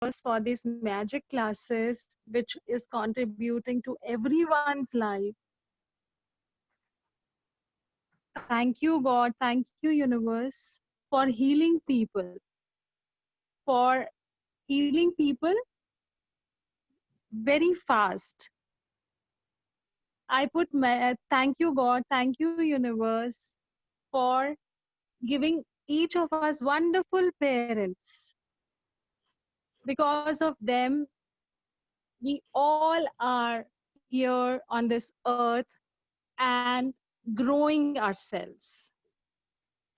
for these magic classes, which is contributing to everyone's life. Thank you, God. Thank you, universe, for healing people, for healing people very fast. Thank you, God. Thank you, universe, for giving each of us wonderful parents. Because of them, we all are here on this earth and growing ourselves.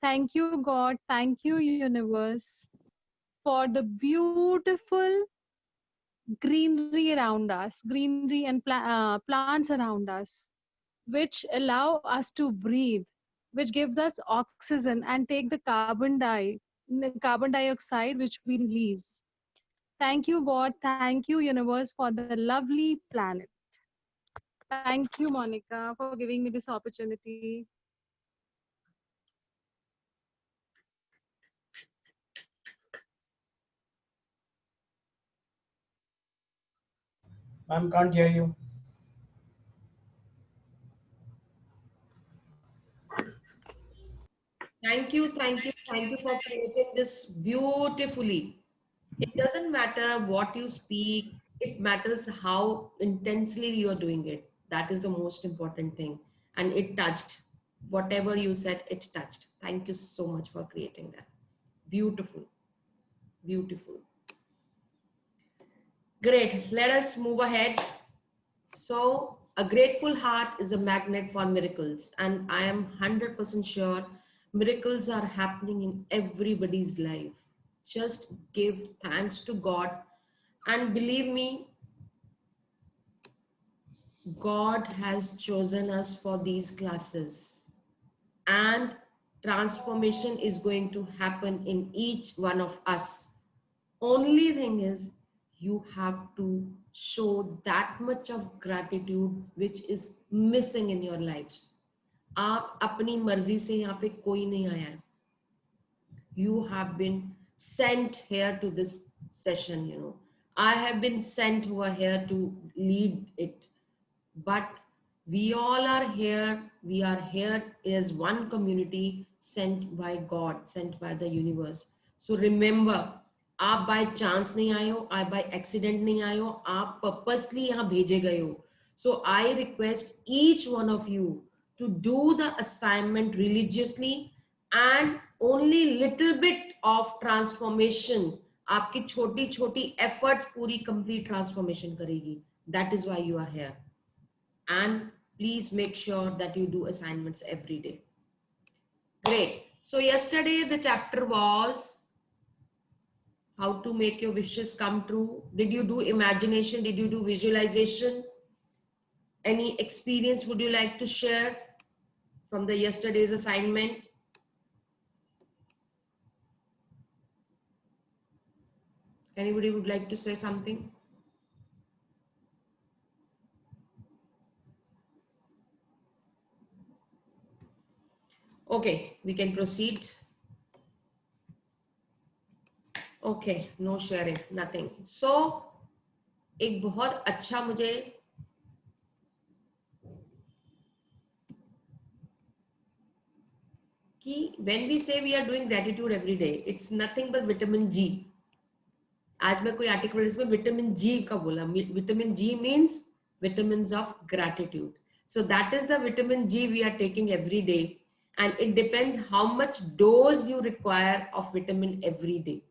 Thank you, God. Thank you, universe, for the beautiful greenery around us, greenery and plants around us, which allow us to breathe, which gives us oxygen and take the carbon dioxide which we release. Thank you, God. Thank you, universe, for the lovely planet. Thank you, Monica, for giving me this opportunity. Ma'am, can't hear you. Thank you for creating this beautifully. It doesn't matter what you speak, it matters how intensely you are doing it. That is the most important thing. And it touched. Whatever you said, it touched. Thank you so much for creating that. Beautiful, beautiful. Great. Let us move ahead. So, a grateful heart is a magnet for miracles, and I am 100% sure miracles are happening in everybody's life. Just give thanks to God, and believe me, God has chosen us for these classes, and transformation is going to happen in each one of us. Only thing is, you have to show that much of gratitude which is missing in your lives. आप अपनी मर्जी से यहाँ पे कोई नहीं आया है. You have been sent here to this session, you know. I have been sent over here to lead it. But we all are here. We are here as one community sent by God, sent by the universe. So remember, आप by chance नहीं आए हो, आप by accident नहीं आए हो, आप purposely यहाँ भेजे गए हो. So I request each one of you to do the assignment religiously, and only little bit of transformation, आपकी छोटी छोटी efforts पूरी complete transformation करेगी. That is why you are here. And please make sure that you do assignments every day. Great. So yesterday the chapter was how to make your wishes come true. Did you do imagination? Did you do visualization? Any experience would you like to share from the yesterday's assignment? Anybody would like to say something? Okay, we can proceed. Okay, no sharing, nothing. So, एक बहुत अच्छा मुझे कि when we say we are doing gratitude every day, it's nothing but vitamin G. आज मैं कोई article पढ़ी इसमें विटामिन जी का बोला. Vitamin G means vitamins of gratitude. So that is the vitamin G we are taking every day, and it depends how much dose you require of vitamin every day.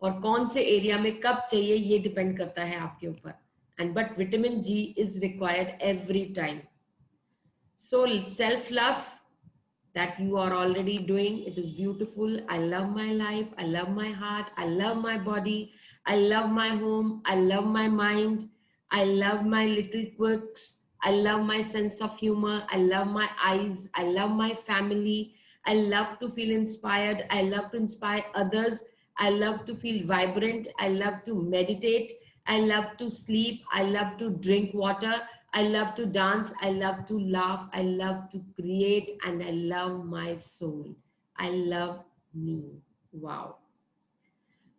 और कौन से area में कब चाहिए ये depend करता है आपके ऊपर. And but vitamin G is required every time. So self love that you are already doing, it is beautiful. I love my life, I love my heart, I love my body, I love my home, I love my mind, I love my little quirks, I love my sense of humor, I love my eyes, I love my family, I love to feel inspired, I love to inspire others, I love to feel vibrant, I love to meditate, I love to sleep, I love to drink water, I love to dance, I love to laugh, I love to create, and I love my soul. I love me. Wow.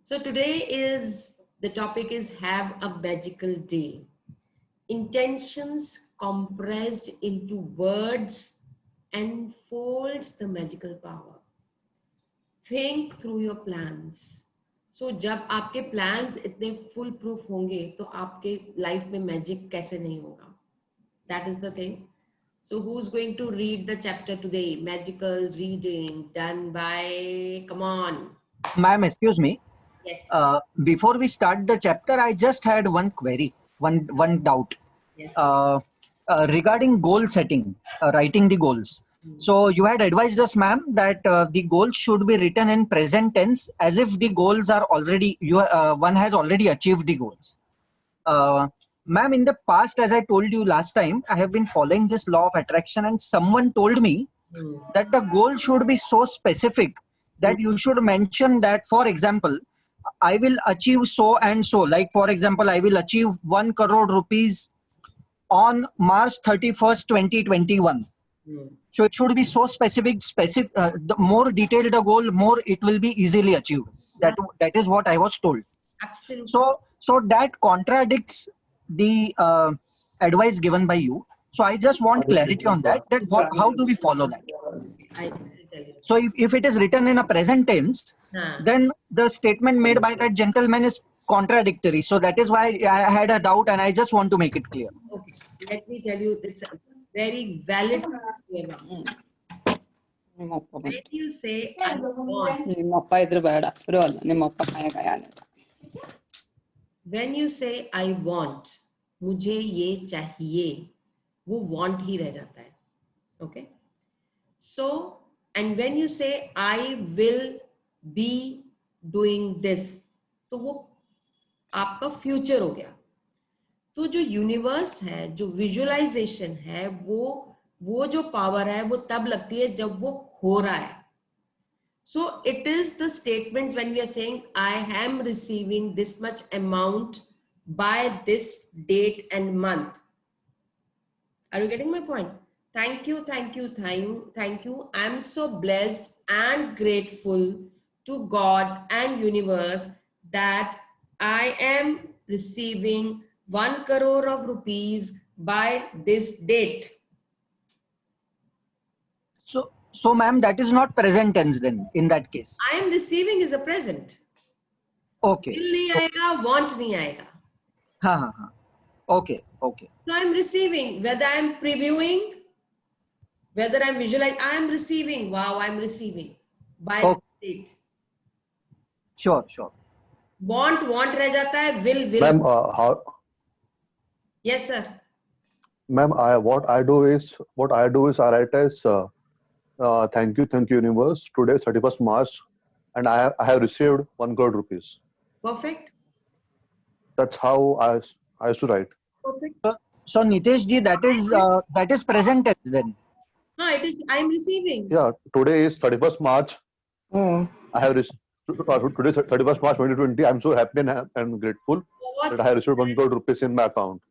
So today is The topic is have a magical day. Intentions compressed into words enfolds the magical power. Think through your plans. So जब आपके plans इतने full proof होंगे तो आपके life में magic कैसे नहीं होगा? That is the thing. So who's going to read the chapter today? Magical reading done by, come on. Ma'am, excuse me. Yes. Before we start the chapter, I just had one query, one doubt. Yes. Regarding goal setting, writing the goals. So you had advised us, ma'am, that the goals should be written in present tense as if the goals are already, one has already achieved the goals. Ma'am, in the past, as I told you last time, I have been following this law of attraction, and someone told me that the goal should be so specific that you should mention that, for example, I will achieve so and so. Like, for example, I will achieve 1 crore rupees on March 31st, 2021. So it should be so specific. The more detailed the goal, more it will be easily achieved. That is what I was told. Absolutely. So that contradicts the advice given by you. So I just want clarity on that. How do we follow that? I will tell you. So if it is written in a present tense, then the statement made by that gentleman is contradictory. So that is why I had a doubt, and I just want to make it clear. Okay, let me tell you, it's a very valid. When you say I want, when you say I want, मुझे ये चाहिए, वो want ही रह जाता है. Okay. So, and when you say I will be doing this, तो वो आपका future हो गया. तो जो यूनिवर्स है, जो विजुअलाइजेशन है, वो जो पावर है वो तब लगती है जब वो हो रहा है. So it is the statements when we are saying I am receiving this much amount by this date and month. Are you getting my point? Thank you. I am so blessed and grateful to God and universe that I am receiving 1 crore of rupees by this date. So ma'am, that is not present tense then in that case. I am receiving is a present. Okay. Will नहीं आएगा, want नहीं आएगा. हाँ. Okay. So I am receiving, whether I am previewing, whether I am visualizing, I am receiving. Wow, I am receiving by this date. Sure. Want रह जाता है, will. Ma'am, how? Yes, sir. Ma'am, what I do is I write as thank you universe. Today is 31st March, and I have received 1 crore rupees. Perfect. That's how I used to write. Perfect. So Nitesh ji, that is present tense then. It is. I am receiving. Yeah, today is 31st March. I have received. Today is 31st March 2020. I'm so happy and grateful that I have received 1 crore rupees in my account.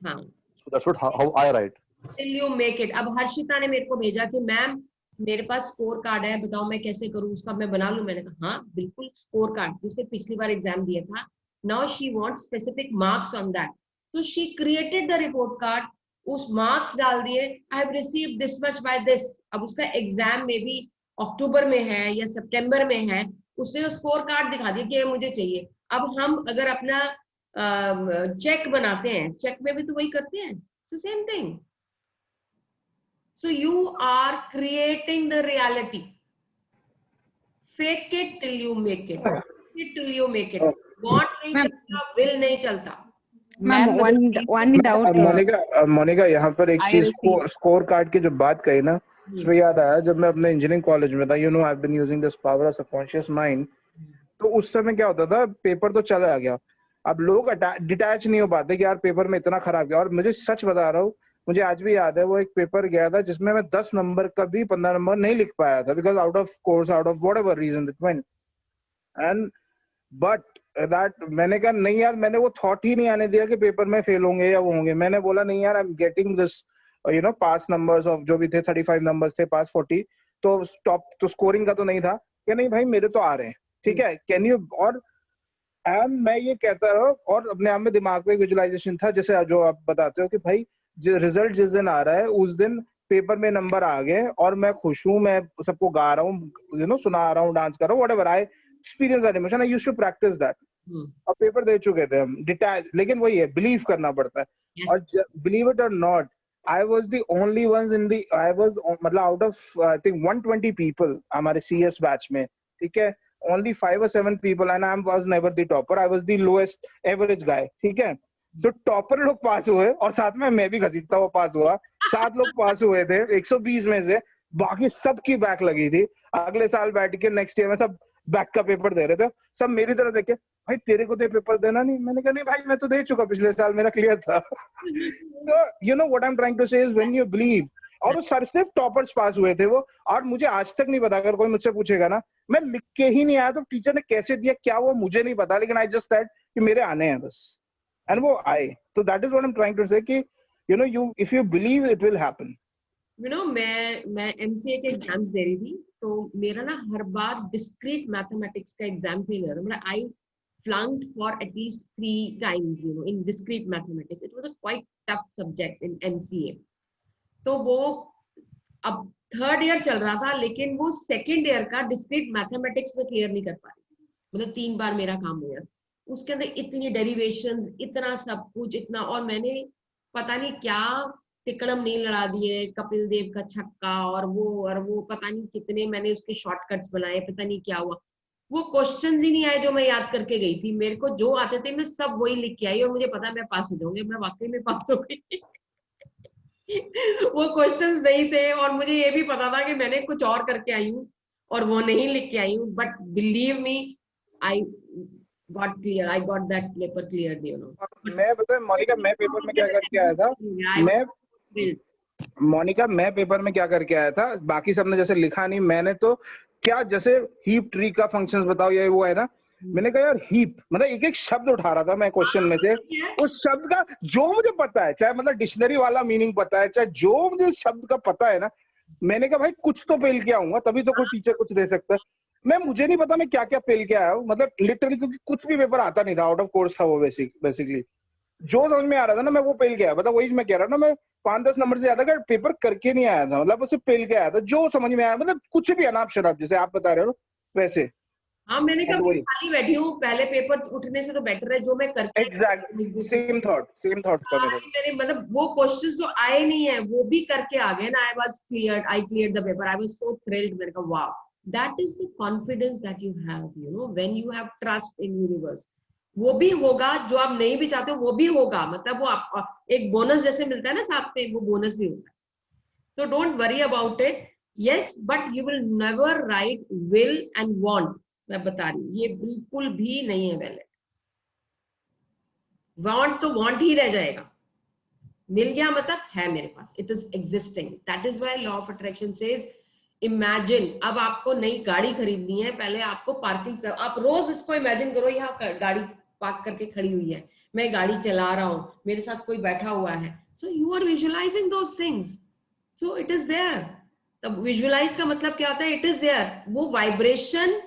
हाँ. So that's how I write. Till you make it. अब हर्षिता ने मेरे को भेजा कि ma'am मेरे पास score card है, बताओ मैं कैसे करूँ, उसका मैं बना लूँ. मैंने कहा हाँ बिल्कुल, स्कोर कार्ड जिसने पिछली बार एग्जाम दिया था. Now she wants specific marks on that. So she created the report card. उस मार्क्स डाल दिए. I have received this much by this. अब उसका एग्जाम में भी अक्टूबर में है या सितंबर में है, उसने स्कोर कार्ड दिखा दिया कि ये मुझे चाहिए. अब हम अगर अपना चेक बनाते हैं, चेक में भी तो वही करते हैं. It's the same thing. So you are creating the reality. Fake it till you make it. Fake it till you make it. Want नहीं चलता, will नहीं चलता. Ma'am one doubt. मोनिका यहाँ पर एक चीज स्कोर कार्ड की जो बात कही ना, उसमें याद आया जब मैं अपने इंजीनियरिंग कॉलेज में था. I have been using this power of subconscious mind. तो उस समय क्या होता था, पेपर तो चला गया, अब लोग डिटैच नहीं हो पाते कि यार पेपर में इतना खराब गया. और मुझे सच बता रहा हूँ, मुझे आज भी याद है वो एक पेपर गया था जिसमें मैं 10 नंबर का भी 15 नंबर नहीं लिख पाया था, because out of course, out of whatever reason it went. And but that मैंने कहा नहीं यार, मैंने वो थॉट ही नहीं आने दिया कि पेपर में फेल होंगे या वो होंगे. मैंने बोला नहीं यार, I am getting this pass numbers of जो भी थे 35 नंबर्स थे, पास 40, तो टॉप तो स्कोरिंग का तो नहीं था. क्या नहीं भाई, मेरे तो आ रहे हैं, ठीक है, कैन यू. और मैं ये कहता रहा और अपने आप में दिमाग में विजुअलाइजेशन था, जैसे जो आप बताते हो कि भाई रिजल्ट जिस दिन आ रहा है उस दिन पेपर में नंबर आ गए और मैं खुश हूँ, मैं सबको गा रहा हूँ, सुना रहा हूँ, डांस कर रहा हूँ, whatever I experience that emotion, I used to practice that. और पेपर दे चुके थे हम डिटैच, लेकिन वही है, बिलीव करना पड़ता है। Yes. और बिलीव इट और not, I was the only ones in the, I was मतलब out of I think 120 people हमारे CS batch में, ठीक है, only 5 or 7 people and I was never the topper, I was the lowest average guy, ठीक है। तो topper लोग पास हुए और साथ में मैं भी घसीटता हुआ पास हुआ, 7 लोग पास हुए थे 120 में से, बाकी सबकी बैक लगी थी। अगले साल बैठ के नेक्स्ट ईयर में सब बैक का पेपर दे रहे थे, सब मेरी तरह देखे, भाई तेरे को तो पेपर देना नहीं, मैंने कहा नहीं भाई मैं तो दे चुका, पिछले साल मेरा क्लियर था। तो you know what I am trying to say is when you believe, और वो सर सिर्फ टॉपर्स पास हुए थे वो, और मुझे आज तक नहीं पता, अगर कोई मुझसे पूछेगा ना, मैं लिख के ही नहीं आया तो टीचर ने कैसे दिया क्या वो मुझे नहीं पता, लेकिन आई जस्ट सेड कि मेरे आने हैं बस, एंड वो आए। तो that is what I am trying to say कि you know you if you believe it will happen. You know मैं एमसीए के एग्जाम्स दे रही थी, तो मेरा ना हर बार डिस्क्रीट मैथमेटिक्स का एग्जाम फेलियर, मतलब I flunked for at least 3 times, you know, in discrete mathematics. It was a quite tough subject in MCA. तो वो अब 3rd ईयर चल रहा था, लेकिन वो 2nd ईयर का डिस्क्रीट मैथमेटिक्स में क्लियर नहीं कर पा रही, मतलब 3 बार मेरा काम हुआ। उसके अंदर इतनी डेरिवेशन, इतना सब कुछ, इतना, और मैंने पता नहीं क्या तिकड़म नहीं लड़ा दिए, कपिल देव का छक्का और वो पता नहीं कितने मैंने उसके शॉर्टकट्स बनाए, पता नहीं क्या हुआ। वो क्वेश्चंस ही नहीं आए जो मैं याद करके गई थी, मेरे को जो आते थे मैं सब वही लिख के आई और मुझे पता मैं पास हो जाऊंगी, मैं वाकई में पास हो गई। वो क्वेश्चंस नहीं थे और मुझे ये भी पता था कि मैंने कुछ और करके आई हूँ और वो नहीं लिख के आई हूँ, but believe me I got clear, I got that paper clear, you know. मैं पता मोनिका, मैं पेपर में क्या करके आया था, मैं पेपर में क्या करके आया था, बाकी सबने जैसे लिखा नहीं, मैंने तो क्या, जैसे हीप ट्री का फंक्शंस बताओ, ये वो है ना, मैंने कहा यार हीप, मतलब एक एक शब्द उठा रहा था मैं क्वेश्चन में से, उस शब्द का जो मुझे पता है, चाहे मतलब डिक्शनरी वाला मीनिंग पता है, चाहे जो मुझे उस शब्द का पता है ना, मैंने कहा भाई कुछ तो पेल के आऊंगा, तभी तो कोई टीचर कुछ दे सकता है। मुझे नहीं पता मैं क्या क्या पेल के आया हूँ, मतलब लिटरली, क्योंकि कुछ भी पेपर आता नहीं था, आउट ऑफ कोर्स था वो, बेसिकली जो समझ में आ रहा था ना मैं वो पेल के आया, मतलब वही मैं कह रहा हूँ ना, मैं 5-10 नंबर से ज्यादा का पेपर करके नहीं आया था, मतलब उसे पेल के आया था, जो समझ में आया, मतलब कुछ भी अनाप शनाप जैसे आप बता रहे हो वैसे। हाँ, मैंने कभी खाली बैठी हूँ, पहले पेपर उठने से तो बेटर है जो मैं करके, एग्जैक्ट सेम थॉट था मेरा। मैंने मतलब वो क्वेश्चंस जो आए नहीं है वो भी करके आ गए ना, आई cleared the paper, I was so thrilled, मैंने कहा wow, that is the confidence that you have, you know, when you have trust in universe. वो भी होगा जो आप नहीं भी चाहते हो, वो भी होगा, मतलब वो आप एक बोनस जैसे मिलता है ना साथ में, वो बोनस भी होता है। तो don't worry about it, yes, but you will never write will and want, मैं बता रही हूँ, ये बिल्कुल भी नहीं है वैलिड। वांट तो वांट ही रह जाएगा, मिल गया मतलब है मेरे पास, it is existing. That is why law of attraction says, imagine, अब आपको नई गाड़ी खरीदनी है, पहले आपको पार्किंग, आप रोज इसको इमेजिन करो, यहाँ गाड़ी पार्क करके खड़ी हुई है, मैं गाड़ी चला रहा हूँ, मेरे साथ कोई बैठा हुआ है, so you are visualising those things, so it is there. तब विजुअलाइज का मतलब क्या होता है, इट इज देयर, वो वाइब्रेशन।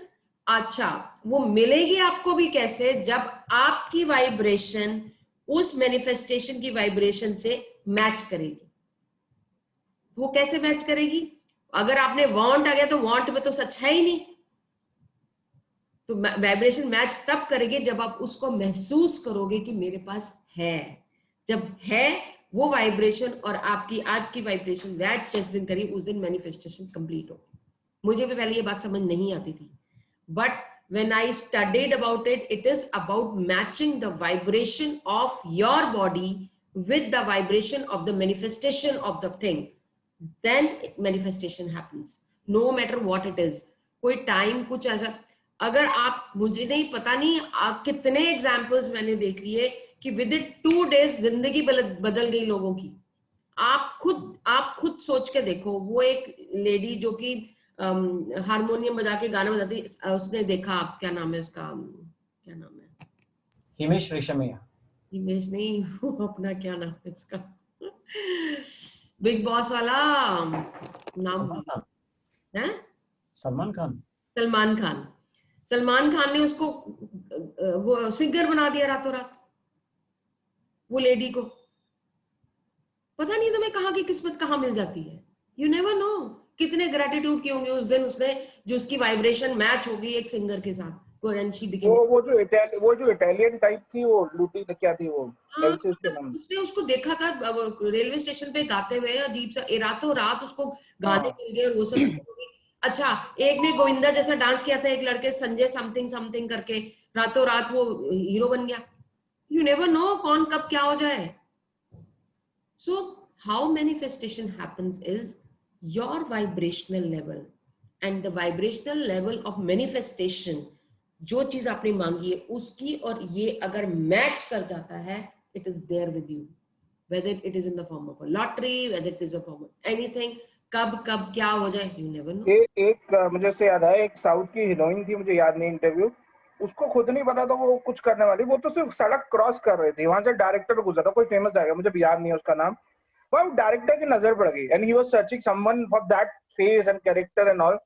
अच्छा, वो मिलेगी आपको भी कैसे, जब आपकी वाइब्रेशन उस मैनिफेस्टेशन की वाइब्रेशन से मैच करेगी। वो कैसे मैच करेगी, अगर आपने वांट आ गया तो वांट में तो सच है ही नहीं, तो वाइब्रेशन मैच तब करेगी जब आप उसको महसूस करोगे कि मेरे पास है। जब है वो वाइब्रेशन और आपकी आज की वाइब्रेशन मैच जिस दिन करी, उस दिन मैनिफेस्टेशन कंप्लीट होगी। मुझे भी पहले ये बात समझ नहीं आती थी, but when I studied about it, it is about matching the vibration of your body with the vibration of the manifestation of the thing, then manifestation happens, no matter what it is। कोई time कुछ ऐसा, अगर आप, मुझे नहीं पता नहीं कितने एग्जाम्पल्स मैंने देख लिए कि विद इन 2 days जिंदगी बदल गई लोगों की। आप खुद सोच के देखो, वो एक लेडी जो कि हारमोनियम बजा के गाना बजाती, उसने देखा, आप क्या नाम है उसका, क्या नाम है, हिमेश रेशमिया, हिमेश नहीं, वो अपना क्या नाम है इसका, बिग बॉस वाला नाम है, सलमान खान। सलमान खान। सलमान खान ने उसको वो सिंगर बना दिया रातों रात, वो लेडी को। पता नहीं तुम्हें कहाँ की किस्मत कहाँ मिल जाती है, यू नेवर नो। कितने ग्रेटिट्यूड के होंगे उस दिन उसने, जो उसकी वाइब्रेशन मैच होगी एक सिंगर के साथ, and she became। वो जो इटालियन टाइप थी, वो लूटी क्या थी वो, हाँ, एल्सी उसके नाम। उसने उसको देखा था रेलवे स्टेशन पे गाते हुए, अजीब सा, रातों रात उसको गाने हाँ। मिल गए और वो सब चीजें हो गई। अच्छा, एक ने गोविंदा जैसा डांस किया था, एक लड़के संजय समथिंग समथिंग करके, रातों रात वो हीरो बन गया। यू नेवर नो कौन कब क्या हो जाए। So how manifestation happens is your vibrational level and the vibrational level of manifestation, जो चीज आपने मांगी है उसकी और ये अगर मैच कर जाता है, it is there with you, whether it is in the form of a lottery, whether it is a form of anything, कब कब क्या हो जाए, you never know। एक मुझे से याद आया, एक साउथ की हीरोइन थी, मुझे याद नहीं इंटरव्यू, उसको खुद नहीं पता था वो कुछ करने वाली, वो तो सिर्फ सड़क क्रॉस कर रही थी, वहां से डायरेक्टर गुजरा था, कोई फेमस डायरेक्टर, मुझे याद नहीं है उसका नाम, वो डायरेक्टर की नजर पड़ गई, and he was searching someone for that face and character and all,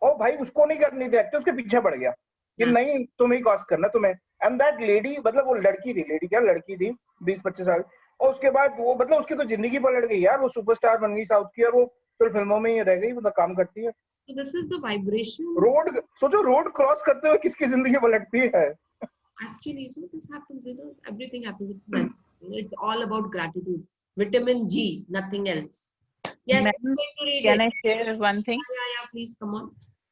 और भाई उसको नहीं करनी थी एक्टर, उसके पीछे पड़ गया कि नहीं तुम्हें ही क्रॉस करना तुम्हें, एंड दैट लेडी, मतलब वो लड़की थी, लड़की थी 20-25 साल, और उसके बाद वो मतलब उसकी तो जिंदगी पलट गई यार, वो सुपरस्टार बन गई साउथ की, और वो फिर फिल्मों में ही रह गई, मतलब काम करती है। So this is the vibration। Road सोचो, रोड क्रॉस करते हुए किसकी जिंदगी पलटती है। Actually, so this happens, you know, everything happens. It's magic. You know, it's all about gratitude. Vitamin G, nothing else. Yes, I'm Ma'am, going to read can it. I share one thing? Yeah, please come on.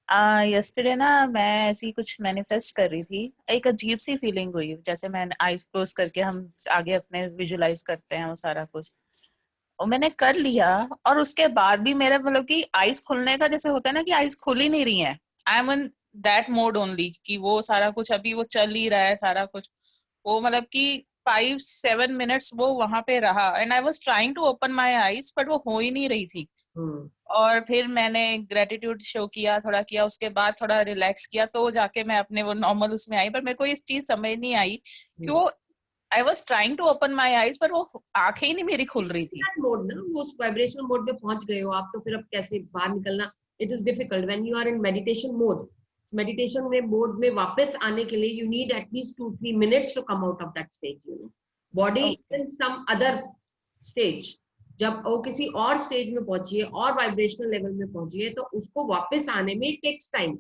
yesterday ना मैं ऐसी कुछ manifest कर रही थी, एक अजीब सी feeling हुई, जैसे मैं आईज क्लोज करके हम आगे अपने विजुलाइज करते हैं वो सारा कुछ, और मैंने कर लिया, और उसके बाद भी मेरा मतलब कि आईज खुलने का जैसे होता है ना कि आईज खुल ही नहीं रही है, I am in that mode only कि वो सारा कुछ अभी वो चल ही रहा है सारा कुछ, वो मतलब कि 5-7 मिनट्स वो वहां पे रहा, and I was trying to open my eyes but वो हो ही नहीं रही थी। और फिर मैंने ग्रेटिट्यूड शो किया, थोड़ा किया, उसके बाद थोड़ा रिलैक्स किया, तो जाके मैं अपने वो नॉर्मल उसमें आई, पर मेरे को इस चीज समझ नहीं आई कि वो I was trying to open my eyes पर वो आंखें ही नहीं मेरी खुल रही थी। मोड ना, वो उस वाइब्रेशन मोड में पहुंच गए हो आप, तो फिर अब कैसे बाहर निकलना, it is difficult when you are in meditation mode. Meditation में मोड में वापस आने के लिए you need at least 2-3 minutes to come out of that stage, you know. Body in some other stage, जब वो किसी और स्टेज में पहुंची है और वाइब्रेशनल लेवल में पहुंची है, तो उसको वापस आने में टेक्स टाइम,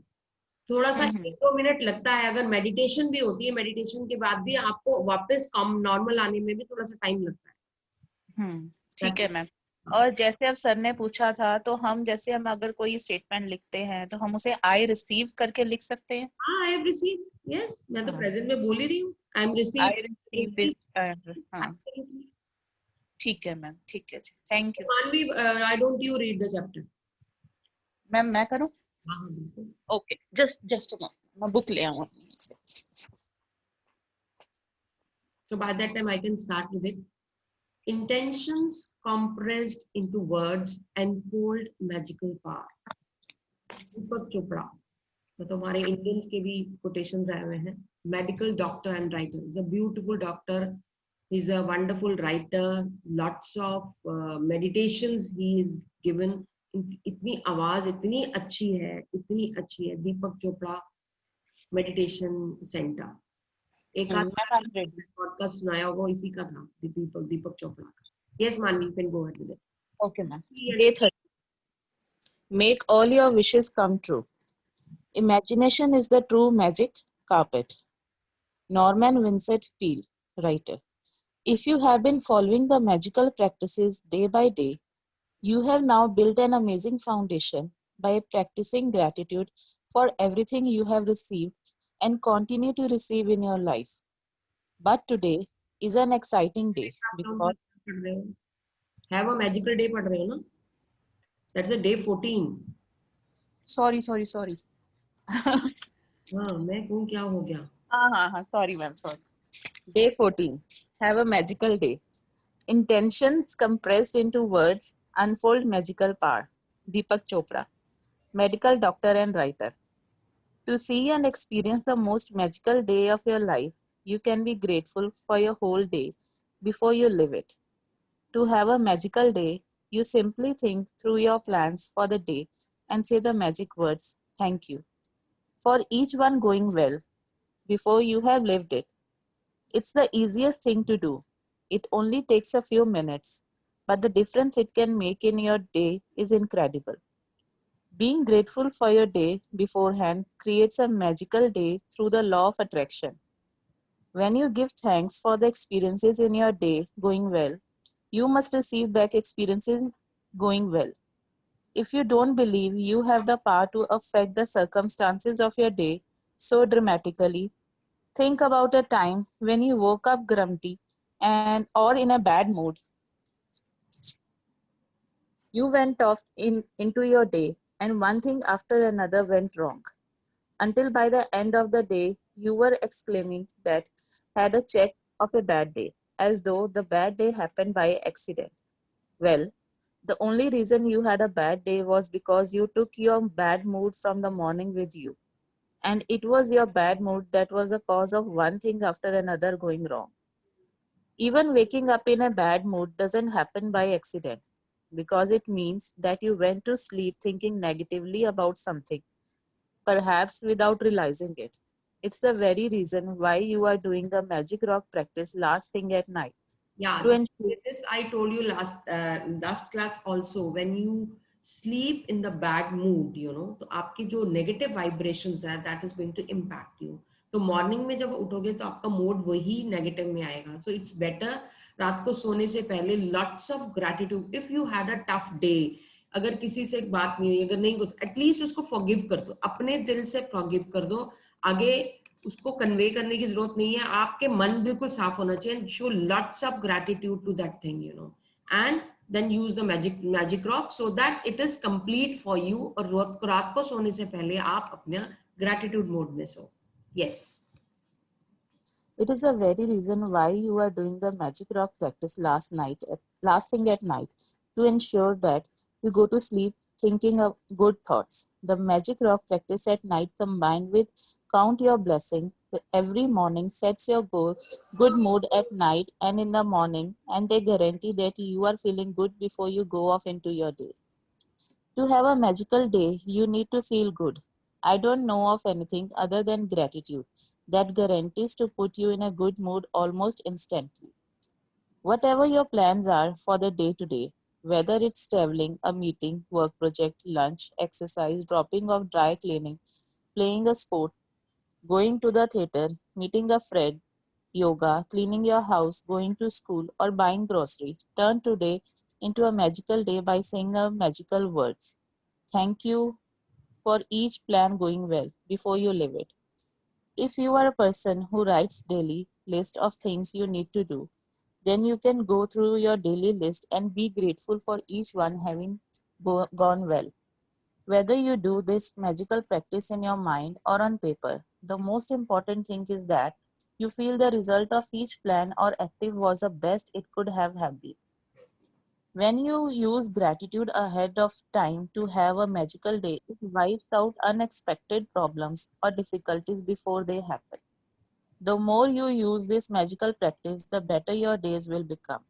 थोड़ा सा 1-2 मिनट लगता है। अगर मेडिटेशन भी होती है, मेडिटेशन के बाद भी आपको वापस कम नॉर्मल आने में भी थोड़ा सा टाइम लगता है। ठीक है मैम। और जैसे अब सर ने पूछा था, तो हम जैसे हम अगर कोई स्टेटमेंट लिखते हैं तो हम उसे आई रिसीव करके लिख सकते हैं। हाँ, आई हैव रिसीव, यस, मैं तो प्रेजेंट में बोल ही रही हूँ, आई एम रिसीव दिस। ठीक है मैम, ठीक है, थैंक यू। मानवी, I don't you read the chapter. Ma'am मैं करूँ? हाँ बिल्कुल। ओके, जस्ट मैं बुक ले आऊँ। So by that time I can start with it. Intentions compressed into words unfold magical power. दीपक चोपड़ा, तो हमारे इंडियंस के भी कोटेशंस आए हुए हैं। Medical doctor and writer, is a beautiful doctor, he is a wonderful writer, lots of meditations he is given। इतनी आवाज इतनी अच्छी है। दीपक चोपड़ा मेडिटेशन सेंटर, एक आध पॉडकास्ट सुनाया होगा, इसी का था, दीपक चोपड़ा का। यस मानवी, you can go ahead with it. Okay ma'am. Day 30. Make all your wishes come true. Imagination is the true magic carpet. Norman Vincent Peale, writer. If you have been following the magical practices day by day, you have now built an amazing foundation by practicing gratitude for everything you have received and continue to receive in your life. But today is an exciting day because have a magical day पढ़ रहे हो ना? That's a day 14. sorry. हाँ, मैं कहूँ क्या हो गया? हाँ, sorry ma'am, sorry. Day 14. Have a magical day. Intentions compressed into words unfold magical power. Deepak Chopra, medical doctor and writer. To see and experience the most magical day of your life, you can be grateful for your whole day before you live it. To have a magical day, you simply think through your plans for the day and say the magic words, thank you, for each one going well before you have lived it. It's the easiest thing to do. It only takes a few minutes, but the difference it can make in your day is incredible. Being grateful for your day beforehand creates a magical day through the law of attraction. When you give thanks for the experiences in your day going well, you must receive back experiences going well. If you don't believe you have the power to affect the circumstances of your day so dramatically, think about a time when you woke up grumpy and or in a bad mood. You went off into your day and one thing after another went wrong. Until by the end of the day, you were exclaiming that had a check of a bad day, as though the bad day happened by accident. Well, the only reason you had a bad day was because you took your bad mood from the morning with you. And it was your bad mood that was the cause of one thing after another going wrong. Even waking up in a bad mood doesn't happen by accident, because it means that you went to sleep thinking negatively about something, perhaps without realizing it. It's the very reason why you are doing the magic rock practice last thing at night. To Yeah, ensure this I told you last class also. When you sleep in the bad mood, तो आपकी जो negative vibrations है, that is going to impact you. तो morning में जब उठोगे तो आपका mood वही negative में आएगा. So it's better रात को सोने से पहले lots of gratitude. If you had a tough day, अगर किसी से एक बात नहीं हुई, अगर नहीं कुछ, एटलीस्ट उसको फॉरगिव कर दो, अपने दिल से फॉरगिव कर दो. आगे उसको कन्वे करने की जरूरत नहीं है, आपके मन बिल्कुल साफ होना चाहिए. Show lots of gratitude to that thing, and then use the magic rock so that it is complete for you. और रात को सोने से पहले आप अपना ग्रैटिट्यूड मोड में सो. Yes. It is the very reason why you are doing the magic rock practice last thing at night, to ensure that you go to sleep thinking of good thoughts. The magic rock practice at night combined with count your blessing every morning sets your good mood at night and in the morning, and they guarantee that you are feeling good before you go off into your day. To have a magical day, you need to feel good. I don't know of anything other than gratitude that guarantees to put you in a good mood almost instantly. Whatever your plans are for the day to day, whether it's traveling, a meeting, work project, lunch, exercise, dropping off dry cleaning, playing a sport, going to the theater, meeting a friend, yoga, cleaning your house, going to school, or buying grocery, turn today into a magical day by saying a magical words. Thank you for each plan going well before you live it. If you are a person who writes daily list of things you need to do, then you can go through your daily list and be grateful for each one having gone well. Whether you do this magical practice in your mind or on paper, the most important thing is that you feel the result of each plan or active was the best it could have been. When you use gratitude ahead of time to have a magical day, it wipes out unexpected problems or difficulties before they happen. The more you use this magical practice, the better your days will become.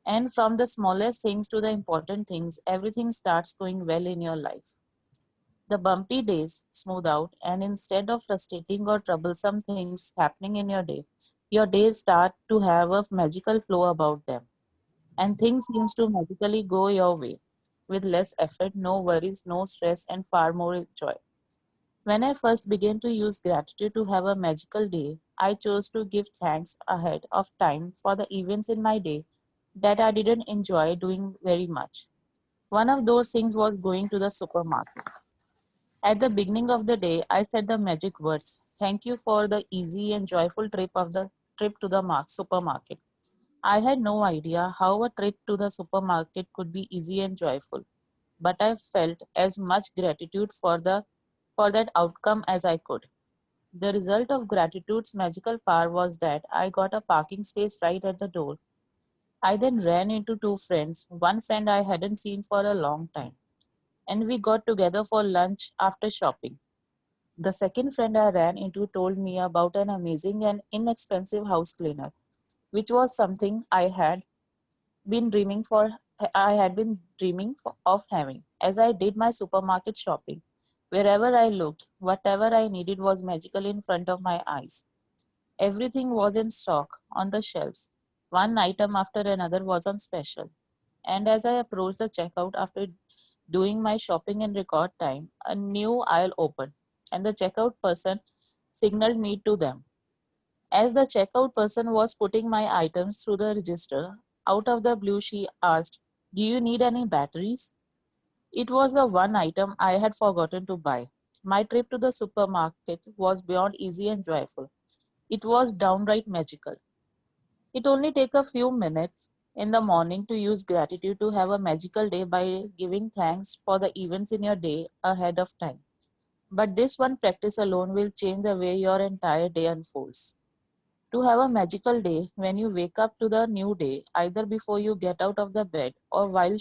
And from the smallest things to the important things, everything starts going well in your life. The bumpy days smooth out, and instead of frustrating or troublesome things happening in your days start to have a magical flow about them. And things seems to magically go your way with less effort, no worries, no stress, and far more joy. When I first began to use gratitude to have a magical day, I chose to give thanks ahead of time for the events in my day that I didn't enjoy doing very much. One of those things was going to the supermarket. At the beginning of the day, I said the magic words, "Thank you for the easy and joyful trip to the supermarket." I had no idea how a trip to the supermarket could be easy and joyful, but I felt as much gratitude for that outcome as I could. The result of gratitude's magical power was that I got a parking space right at the door. I then ran into two friends, one friend I hadn't seen for a long time, and we got together for lunch after shopping. The second friend I ran into told me about an amazing and inexpensive house cleaner, which was something been dreaming for I had been dreaming of having. As I did my supermarket shopping, Wherever I looked, whatever I needed was magical in front of my eyes. Everything was in stock on the shelves. One item after another was on special. And as I approached the checkout after doing my shopping in record time, a new aisle opened, and the checkout person signaled me to them. As the checkout person was putting my items through the register, out of the blue she asked, "Do you need any batteries?" It was the one item I had forgotten to buy. My trip to the supermarket was beyond easy and joyful. It was downright magical. It only takes a few minutes in the morning to use gratitude to have a magical day by giving thanks for the events in your day ahead of time. But this one practice alone will change the way your entire day unfolds. To have a magical day when you wake up to the new day, either before you get out of the bed or while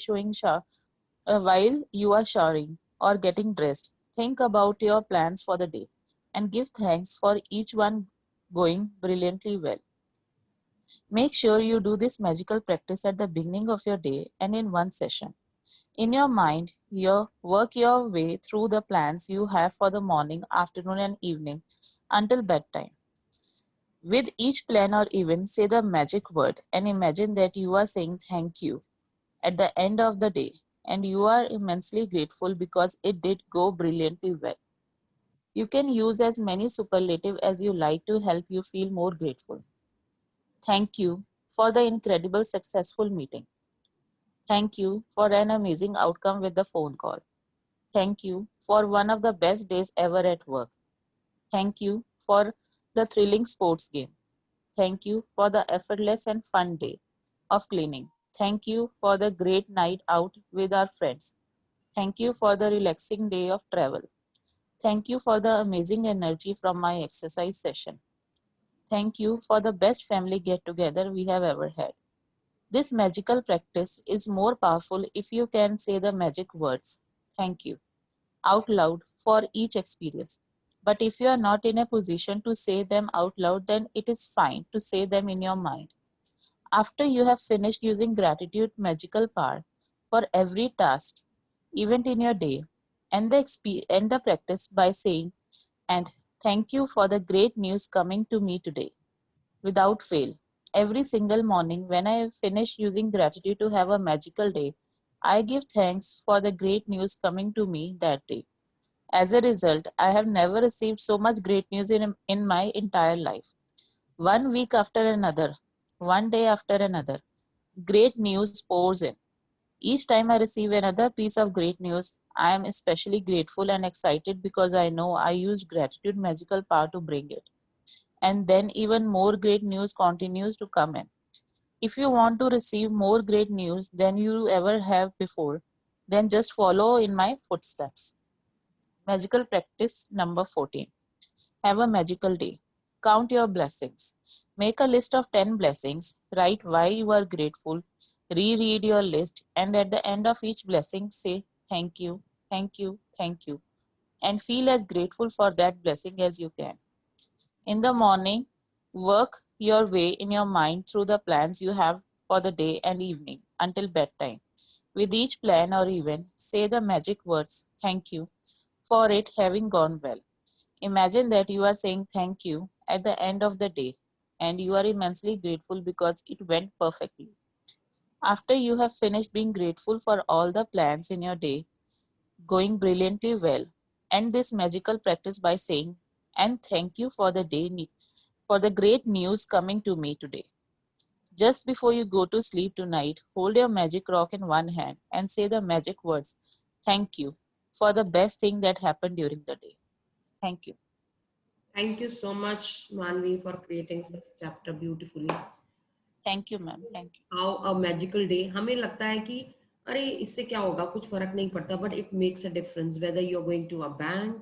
you are showering or getting dressed, think about your plans for the day and give thanks for each one going brilliantly well. Make sure you do this magical practice at the beginning of your day and in one session. In your mind, you work your way through the plans you have for the morning, afternoon, and evening until bedtime. With each plan or event, say the magic word and imagine that you are saying thank you at the end of the day and you are immensely grateful because it did go brilliantly well. You can use as many superlatives as you like to help you feel more grateful. Thank you for the incredible successful meeting. Thank you for an amazing outcome with the phone call. Thank you for one of the best days ever at work. Thank you for the thrilling sports game. Thank you for the effortless and fun day of cleaning. Thank you for the great night out with our friends. Thank you for the relaxing day of travel. Thank you for the amazing energy from my exercise session. Thank you for the best family get together we have ever had. This magical practice is more powerful if you can say the magic words, thank you, out loud for each experience. But if you are not in a position to say them out loud, then it is fine to say them in your mind. After you have finished using gratitude magical power for every task, event in your day, end the practice by saying, and thank you for the great news coming to me today. Without fail, every single morning when I finish using gratitude to have a magical day, I give thanks for the great news coming to me that day. As a result, I have never received so much great news in my entire life. One week after another, one day after another, great news pours in. Each time I receive another piece of great news, I am especially grateful and excited because I know I used gratitude magical power to bring it. And then even more great news continues to come in. If you want to receive more great news than you ever have before, then just follow in my footsteps. Magical practice number 14. Have a magical day. Count your blessings. Make a list of 10 blessings. Write why you are grateful. Reread your list. And at the end of each blessing, say thank you, thank you, thank you. And feel as grateful for that blessing as you can. In the morning, work your way in your mind through the plans you have for the day and evening until bedtime. With each plan or event, say the magic words, thank you, for it having gone well. Imagine that you are saying thank you at the end of the day and you are immensely grateful because it went perfectly. After you have finished being grateful for all the plans in your day going brilliantly well, end this magical practice by saying, and thank you for the for the great news coming to me today. Just before you go to sleep tonight, hold your magic rock in one hand and say the magic words, thank you, for the best thing that happened during the day. Thank you. Thank you so much, Manvi, for creating such chapter beautifully. Thank you, ma'am. Thank you. How a magical day. हमें लगता है कि अरे इससे क्या होगा, कुछ फर्क नहीं पड़ता, but it makes a difference whether you're going to a bank,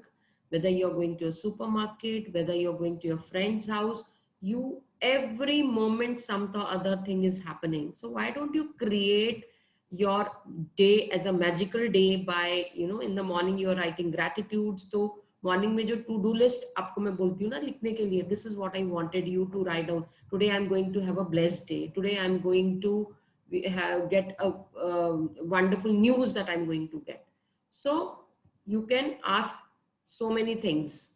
whether you're going to a supermarket, whether you're going to your friend's house. You every moment some other thing is happening. So why don't you create your day as a magical day by in the morning you're writing gratitudes. तो morning में जो to do list आपको मैं बोलती हूँ ना लिखने के लिए, this is what I wanted you to write down. Today I'm going to have a blessed day. Today I'm going to get a wonderful news that I'm going to get. So you can ask so many things,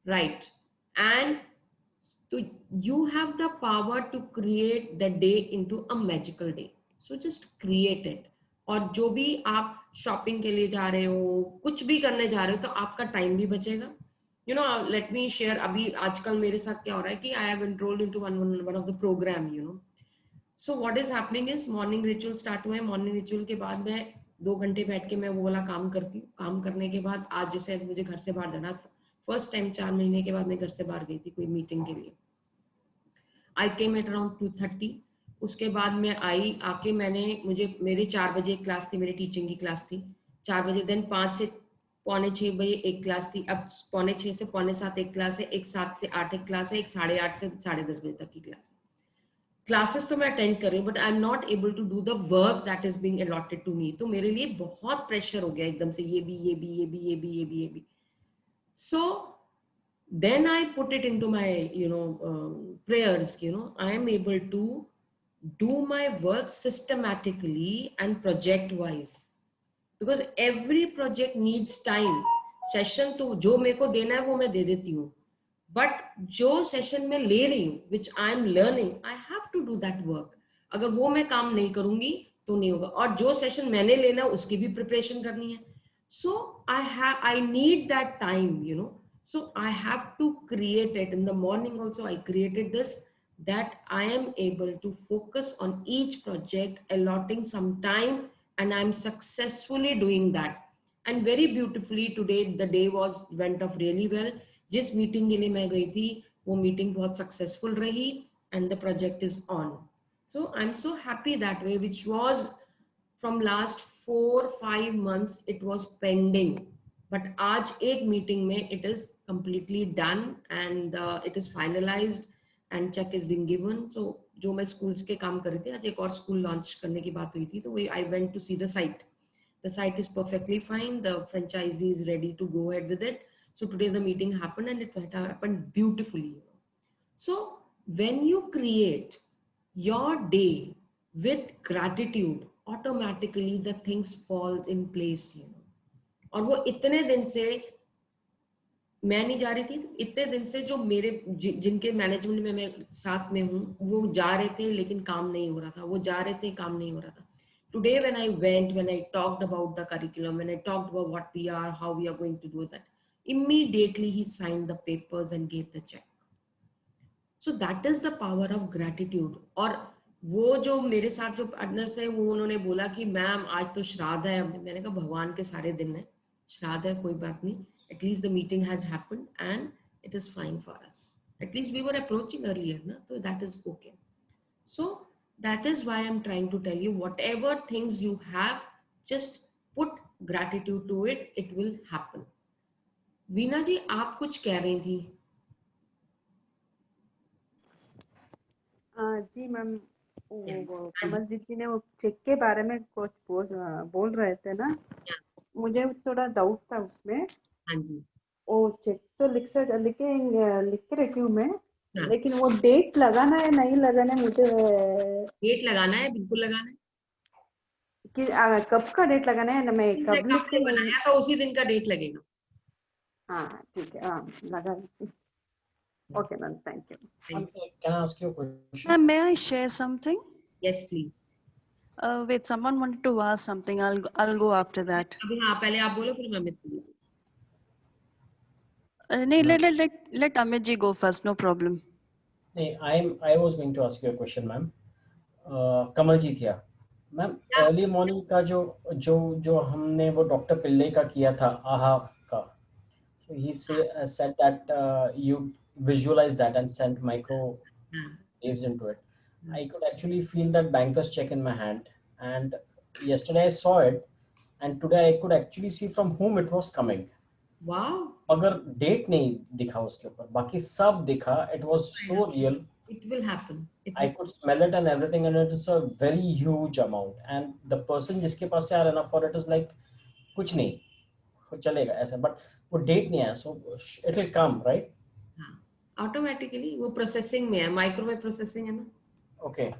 right? And you have the power to create the day into a magical day. So just create it. और जो भी आप shopping के लिए जा रहे हो, कुछ भी करने जा रहे हो, तो आपका टाइम भी बचेगा. You know, let me share. अभी आजकल मेरे साथ क्या हो रहा है कि I have enrolled into one of the program, you know. So what is happening is morning ritual start हुआ है. Morning ritual के बाद मैं 2 घंटे बैठ के मैं वो वाला काम करती हूँ. काम करने के बाद आज जैसे मुझे घर से बाहर जाना, फर्स्ट टाइम 4 महीने के बाद मैं घर से बाहर गई थी कोई मीटिंग के लिए. I came at around 2:30. उसके बाद मैं आई, आके मेरे 4 बजे एक क्लास थी, मेरी टीचिंग की क्लास थी 4 बजे. देन 5 से पौने 6 बजे एक क्लास थी. अब पौने 6 से पौने 7 एक क्लास है, एक 7 से 8 एक क्लास है, एक 8:30 से 10:30 बजे तक की क्लास है. क्लासेस तो मैं अटेंड कर रही हूँ, but I am not able to do the work that is being allotted to me. तो मेरे लिए बहुत प्रेशर हो गया एकदम से, ये भी. So then I put it into my prayers. I am able to do my work systematically and project wise, because every project needs time. Session तो जो मेरे को देना है वो मैं दे देती हूँ, बट जो सेशन में ले रही हूँ, which I am learning, I have to do that work. अगर वो मैं काम नहीं करूंगी तो नहीं होगा. और जो सेशन मैंने लेना है उसकी भी प्रिपरेशन करनी है. So I need that time, so I have to create it. In the morning also I created this, that I am able to focus on each project, allotting some time, and I'm successfully doing that. And very beautifully today the day went off really well. जिस meeting के लिए मैं गई थी वो meeting बहुत successful रही, and the project is on. So I'm so happy that way, which was from last 4-5 months it was pending. But आज एक मीटिंग में it is completely done and it is finalized and check is being given. So जो मैं schools के काम कर रही थी, आज एक और school launch करने की बात हुई थी, तो I went to see the site. The site is perfectly fine. The franchisee is ready to go ahead with it. So today the meeting happened and it happened beautifully. So when you create your day with gratitude, automatically the things fall in place. और वो इतने दिन से मैं नहीं जा रही थी, इतने दिन से जो मेरे जिनके मैनेजमेंट में मैं साथ में हूँ वो जा रहे थे, लेकिन काम नहीं हो रहा था. वो जा रहे थे, काम नहीं हो रहा था. Today when I went, when I talked about the curriculum, when I talked about what we are, how we are going to do that, immediately he signed the papers and gave the check. So that is the power of gratitude. और वो जो मेरे साथ जो partners है वो उन्होंने बोला कि मैम आज तो श्राद्ध है. मैंने कहा भगवान के सारे दिन है, श्राद्ध है कोई बात नहीं, at least the meeting has happened and it is fine for us. At least we were approaching earlier, na? So that is okay. So that is why I'm trying to tell you, whatever things you have, just put gratitude to it, it will happen. Veena जी आप कुछ कह रही थी. जी ma'am, Kamaljeet जी ने वो check के बारे में कुछ बोल रहे थे ना, मुझे थोड़ा डाउट था उसमें. हाँ जी. वो चेक तो लिख के रखी हूँ मैं, लेकिन वो डेट लगाना है नहीं लगाना है, मुझे डेट लगाना है, बिल्कुल लगाना है. कि कब का डेट लगाना है ना, मैं कब लिख के बनाया तो उसी दिन का डेट लगेगा. हाँ ठीक है, हाँ लगा. Okay, ma'am. Thank you. Can I ask you a question? Ma'am, may I share something? Yes, please. Wait, someone wanted to ask something. I'll go after that. अभी हाँ, पहले आप बोलो फिर मैं अमित बोलूँ. No, let Amit ji go first. No problem. I was going to ask you a question, ma'am. Kamaljeet here. Ma'am early morning का जो हमने वो डॉक्टर पिल्ले का किया था आहा का, so he said that you visualize that and send micro waves into it. I could actually feel that banker's check in my hand, and yesterday I saw it, and today I could actually see from whom it was coming. Wow. अगर date नहीं दिखा उसके ऊपर, बाकी सब दिखा. It was so real. It will happen. I could smell it and everything, and it is a very huge amount. And the person जिसके पास से आ रहा है ना, for it is like कुछ नहीं चलेगा ऐसा, but वो डेट नहीं आया, so it will come, right? हाँ, automatically वो processing में है, microwave processing है ना. Okay.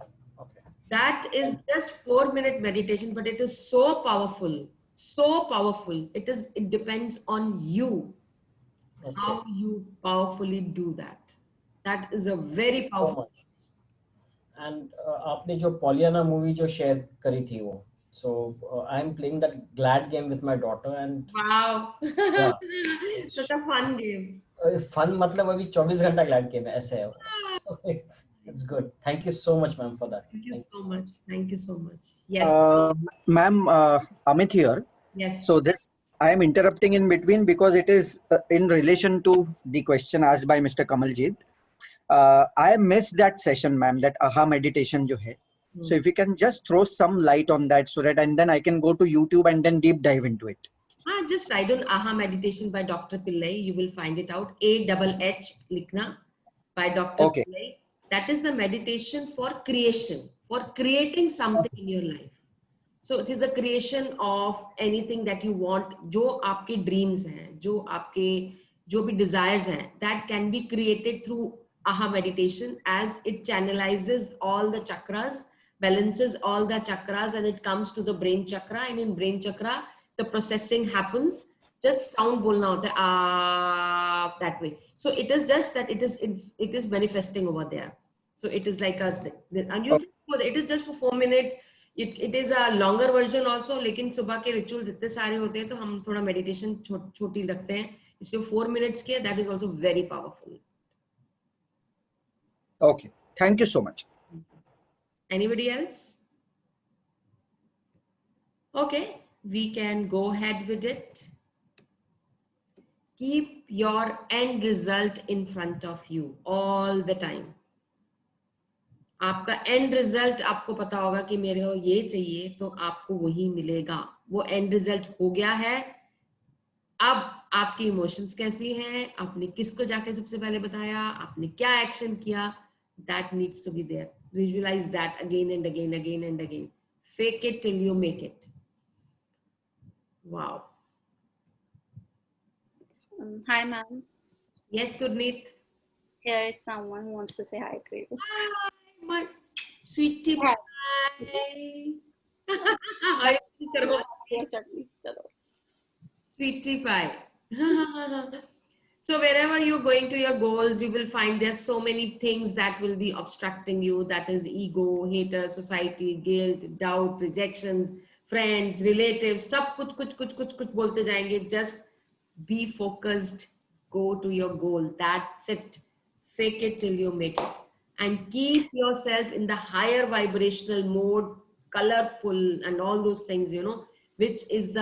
That is just 4-minute meditation, but it is so powerful, so powerful. It depends on you. how you powerfully do that. That is a very so powerful. much. And आपने जो Pollyanna movie जो share करी थी वो, so I am playing that glad game with my daughter and Wow. yeah, Such a fun game. Fun मतलब अभी 24 घंटा glad game है ऐसे है वो. So it's good. Thank you so much ma'am for that. Thank you Thank so much. Thank you so much. Yes. Ma'am, Amit here. Yes. So this I am interrupting in between because it is in relation to the question asked by Mr. Kamaljeet. I missed that session, ma'am, that aha meditation jo hai. So if you can just throw some light on that so that and then I can go to YouTube and then deep dive into it. Just write on Aha Meditation by Dr. Pillai. You will find it out. AHH Likhna by Dr. Okay. Pillai. That is the meditation for creation, for creating something in your life. So it is a creation of anything that you want. जो आपके dreams हैं, जो आपके जो भी desires हैं, that can be created through Aha meditation, as it channelizes all the chakras, balances all the chakras, and it comes to the brain chakra. And in brain chakra, the processing happens. Just sound bolna hota hai, that way. So it is just that it is manifesting over there. So it is like and you it is just for 4 minutes. It is a longer version also, लेकिन सुबह के rituals इतने सारे होते हैं तो हम थोड़ा meditation छोटी रखते हैं, इसलिए 4 minutes के, that is also very powerful. Okay, thank you so much. Anybody else? Okay, we can go ahead with it. Keep your end result in front of you all the time. आपका and result आपको पता होगा कि मेरे को ये चाहिए तो आपको वही मिलेगा. वो एंड रिजल्ट हो गया है. अब आपकी इमोशंस कैसी हैं, आपने किसको जाके सबसे पहले बताया, आपने क्या एक्शन किया, that needs to be there. Visualize that again and again, again and again. Fake it till you make it. Wow. Hi, ma'am. Yes, Gurneet. Here is someone who wants to say hi to you. Hi, my sweetie pie. Sweetie pie. So wherever you're going to your goals, you will find there's so many things that will be obstructing you. That is ego, haters, society, guilt, doubt, rejections, friends, relatives. सब कुछ बोलते जाएंगे. Just be focused. Go to your goal. That's it. Fake it till you make it. And keep yourself in the higher vibrational mode, colorful and all those things, you know, which is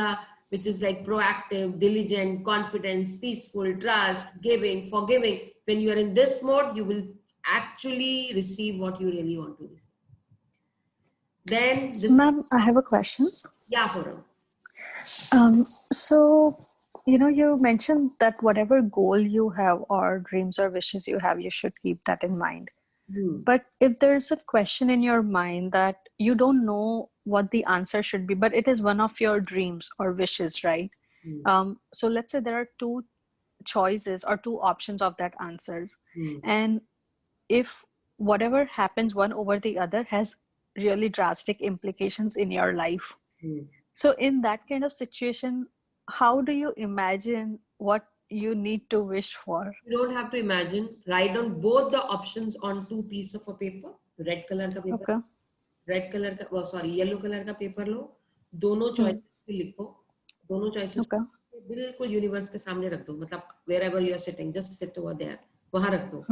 like proactive, diligent, confidence, peaceful, trust, giving, forgiving. When you are in this mode, you will actually receive what you really want to receive. Then this, ma'am, I have a question. Yeah, Puram. So, you mentioned that whatever goal you have or dreams or wishes you have, you should keep that in mind. But if there's a question in your mind that you don't know what the answer should be, but it is one of your dreams or wishes, right? So let's say there are two choices or two options of that answers. And if whatever happens one over the other has really drastic implications in your life. So in that kind of situation, how do you imagine what you need to wish for? You don't have to imagine. Write down both the options on 2 pieces of a paper. Red color का paper. Okay. Red color का, yellow color का paper लो. दोनों choices भी लिखो. दोनों choices बिल्कुल universe के सामने रख दो. मतलब wherever you are sitting, just sit over there. वहाँ रख दो.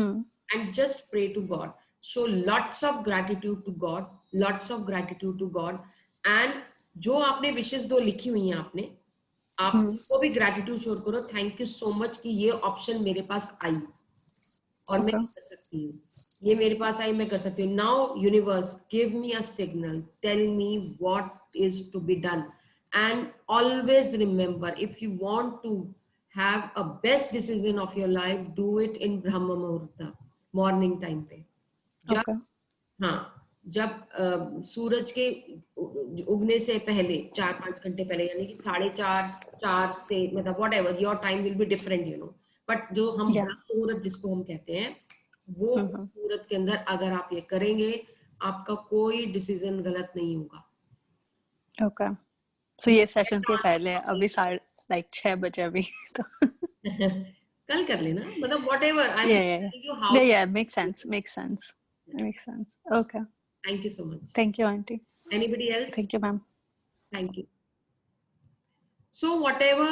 And just pray to God. Show lots of gratitude to God. Lots of gratitude to God. And जो आपने wishes दो लिखी हुई हैं आपने, आप उसको भी ग्रेटिट्यूड शो करो. थैंक यू सो मच कि ये ऑप्शन मेरे पास आई और मैं कर सकती हूँ. ये मेरे पास आई, मैं कर सकती हूँ. Now universe give me a signal, tell me what is to be done. And always remember, if you want to have a best decision of your life, do it in Brahma Muhurta, morning time पे. जब सूरज के उगने से पहले 4-5 घंटे पहले, यानी कि 4:30 से, मतलब what ever your time will be different, you know. But जो हम मुहूर्त जिसको हम कहते हैं, वो मुहूर्त के अंदर अगर आप ये करेंगे, आपका कोई डिसीजन गलत नहीं होगा. ओके. सो ये सेशन के पहले अभी 6 बजे अभी तो कल कर लेना, मतलब whatever. I'm Yeah, just yeah, telling you yeah. how. Yeah, yeah, makes sense. Makes sense. Makes sense. Okay. Thank you so much. Thank you, Auntie. Anybody else? Thank you, ma'am. Thank you. So whatever,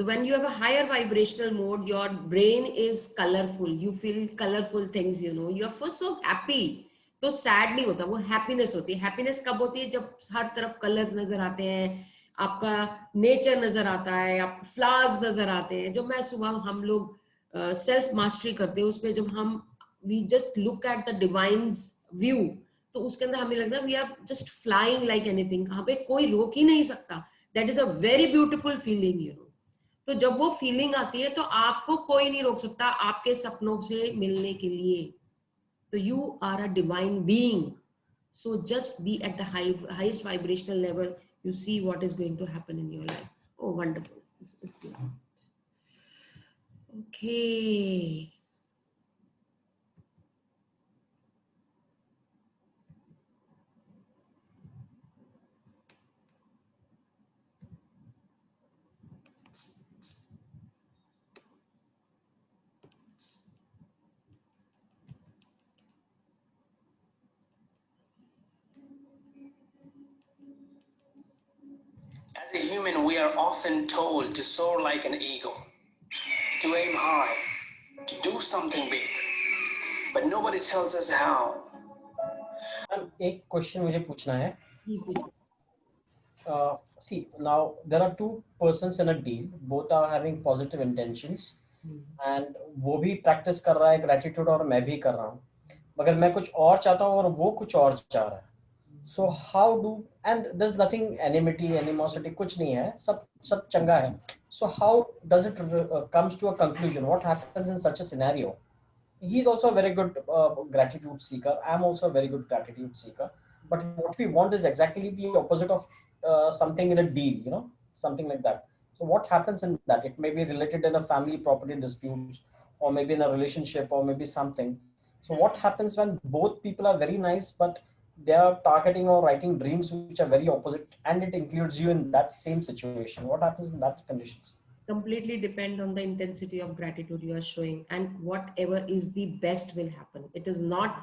when you have a higher vibrational mode, your brain is colorful. You feel colorful things, you know. You are first so happy. तो sad नहीं होता, वो happiness होती है. Happiness कब होती है? जब हर तरफ कलर्स नजर आते हैं, आपका नेचर नजर आता है, आप फ्लावर्स नजर आते हैं. जब मैं सुबह हम लोग सेल्फ मास्टरी करते हैं, उसमें जब हम we just look at the divine's view, तो उसके अंदर हमें लगता है we are just flying like anything. यहाँ पे कोई रोक ही नहीं सकता. That is a very beautiful feeling, you know. तो जब वो फीलिंग आती है तो आपको कोई नहीं रोक सकता आपके सपनों से मिलने के लिए. तो you are a divine being. So just be at the highest vibrational level. You see what is going to happen in your life. Oh, wonderful. This is okay. As a human, we are often told to soar like an eagle, to aim high, to do something big, but nobody tells us how. एक question मुझे पूछना है. See, now there are two persons in a deal. Both are having positive intentions, and वो भी practice कर रहा है gratitude और मैं भी कर रहा हूँ. मगर मैं कुछ और चाहता हूँ और वो कुछ और चाह रहा है. So how do, and there's nothing enmity, animosity, कुछ नहीं है, सब चंगा है. So how does it comes to a conclusion? What happens in such a scenario? He's also a very good gratitude seeker. I'm also a very good gratitude seeker. But what we want is exactly the opposite of something in a deal, you know, something like that. So what happens in that? It may be related in a family property dispute, or maybe in a relationship, or maybe something. So what happens when both people are very nice, but they are targeting or writing dreams which are very opposite, and it includes you in that same situation? What happens in that conditions? Completely depend on the intensity of gratitude you are showing, and whatever is the best will happen. It is not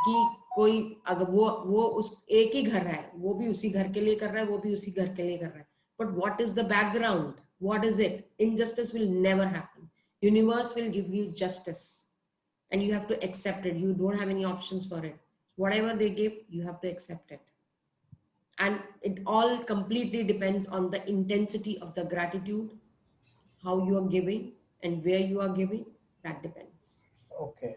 कि कोई अगर वो उस एक ही घर है, वो भी उसी घर के लिए कर रहा है, वो भी उसी घर के लिए कर रहा है. But what is the background? What is it? Injustice will never happen. Universe will give you justice, and you have to accept it. You don't have any options for it. Whatever they give, you have to accept it. And it all completely depends on the intensity of the gratitude, how you are giving and where you are giving. That depends. Okay.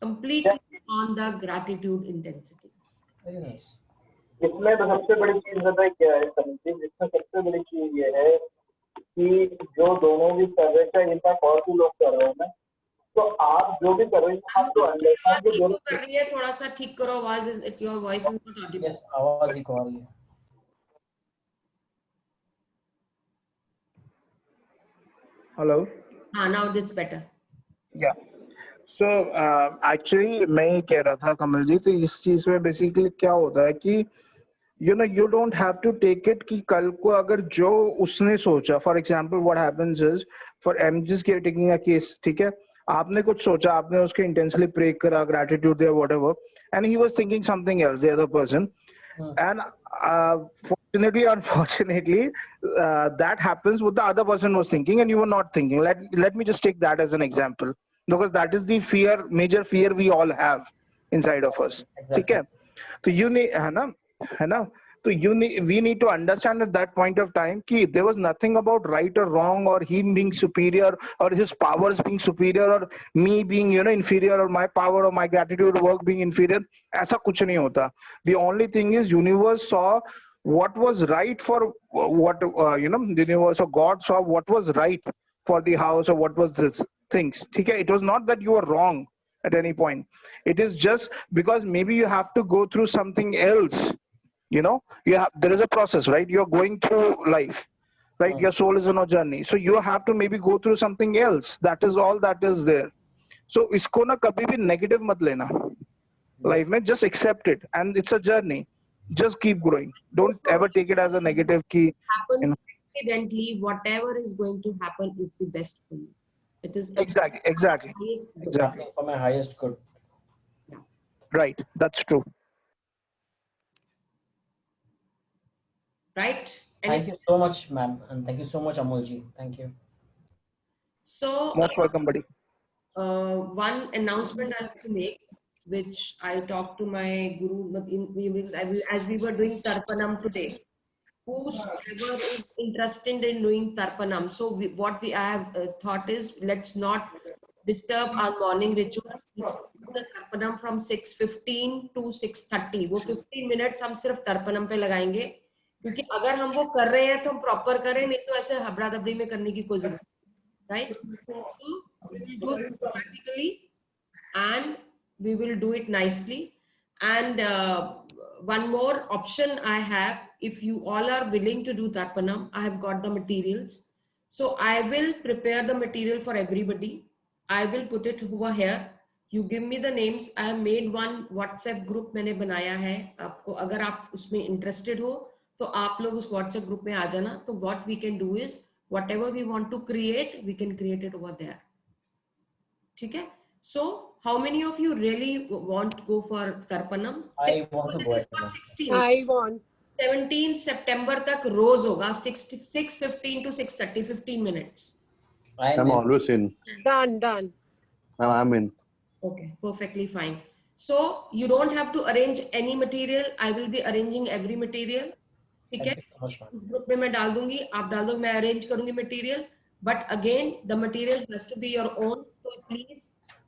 Completely on the gratitude intensity. Very nice. इसमें तो सबसे बड़ी चीज पता क्या है संदीप? इसमें सबसे बड़ी चीज ये है कि जो दोनों भी कर रहे थे, इनका और भी लोग कर रहे हैं ना, तो आप जो भी कर रहे हैं आप तो अंडरस्टैंड के दोनों कर रही है. थोड़ा सा ठीक करो आवाज. Your voice is not Audible. Yes, आवाज ही को आ रही है. Hello. Now it's better. Yeah. So actually मैं ये कह रहा था कमल जी, तो इस चीज में बेसिकली क्या होता है कि you don't have to take it कि कल को अगर जो उसने सोचा, for example what happens is, I'm just taking a case, ठीक है, आपने कुछ सोचा, आपने उसके intensely pray करा, gratitude there, whatever, and he was thinking something else, the other person, and fortunately unfortunately that happens what the other person was thinking and you were not thinking. Let me just take that as an example, because that is the major fear we all have inside of us. ठीक है, तो you need है ना, तो we need to understand at that point of time कि there was nothing about right or wrong, or him being superior, or his powers being superior, or me being inferior, or my power or my gratitude work being inferior. ऐसा कुछ नहीं होता. The only thing is universe saw what was right for what the universe or God saw what was right for the house, or what was this things. Okay, it was not that you were wrong at any point. It is just because maybe you have to go through something else. There is a process, right? You're going through life, right? Your soul is on a journey, so you have to maybe go through something else. That is all that is there. So isko na kabhi bhi negative mat lena life mein, just accept it, and it's a journey. Just keep growing. Don't ever take it as a negative key. Happens accidentally. Whatever is going to happen is the best for you. It is Exactly, exactly, highest good. exactly. For my highest good. Right, that's true. Right? Thank you so much, ma'am, and thank you so much, Amolji. Thank you. So, Most welcome, buddy. one announcement I have to make, which I talked to my guru as we were doing Tarpanam today. Whosoever is interested in doing Tarpanam, so what I have thought is, let's not disturb our morning rituals. We do the Tarpanam from 6:15 to 6:30. वो 15 minutes हम सिर्फ Tarpanam पे लगाएंगे, क्योंकि अगर हम वो कर रहे हैं तो हम प्रॉपर करें, नहीं तो ऐसे हबड़ा दबड़ी में करने की कोई जरूरत नहीं, right? So we will do it practically and we will do it nicely. And one more option I have, if you all are willing to do Tarpanam, I have got the materials. So I will prepare the material for everybody. I will put it over here. You give me the names. I have made one WhatsApp group मैंने बनाया है आपको, अगर आप उसमें interested हो तो आप लोग उस WhatsApp group में आ जाना. तो what we can do is, whatever we want to create, we can create it over there. ठीक है? So how many of you really want to go for Tarpanam? I want to go ahead. 16. I want. 17 September तक रोज होगा 6:15 to 6:30, 15 minutes. I'm always in. Done, done. I'm in. Okay, perfectly fine. So you don't have to arrange any material. I will be arranging every material. ठीक है? इस group में मैं डाल दूंगी, आप डाल दो, मैं अरेंज करूंगी material. But again the material has to be your own. तो प्लीज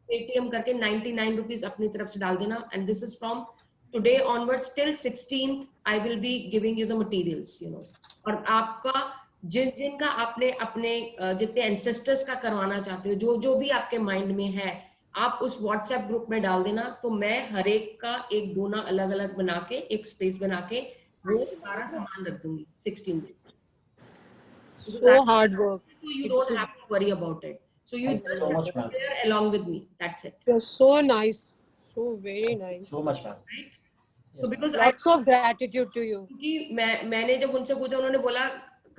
पेटीएम करके 99 रुपीज अपनी तरफ से डाल देना. And this is from today onwards till 16th. I will be giving you the materials, you know. और आपका जिनका आपने अपने जितने एंसेस्टर्स का करवाना चाहते हो, जो भी आपके माइंड में है, आप उस व्हाट्सएप ग्रुप में डाल देना. तो मैं हर एक का एक दोना अलग अलग बना के, एक स्पेस बना के वो सारा सामान रख दूंगी 16 days. So hard work. So you don't have to worry about it. So you just have to be there along with me. That's it. You're so nice. So very nice. So much, ma'am. Right? So because lots of gratitude to you. क्योंकि मैंने जब उनसे पूछा, उन्होंने बोला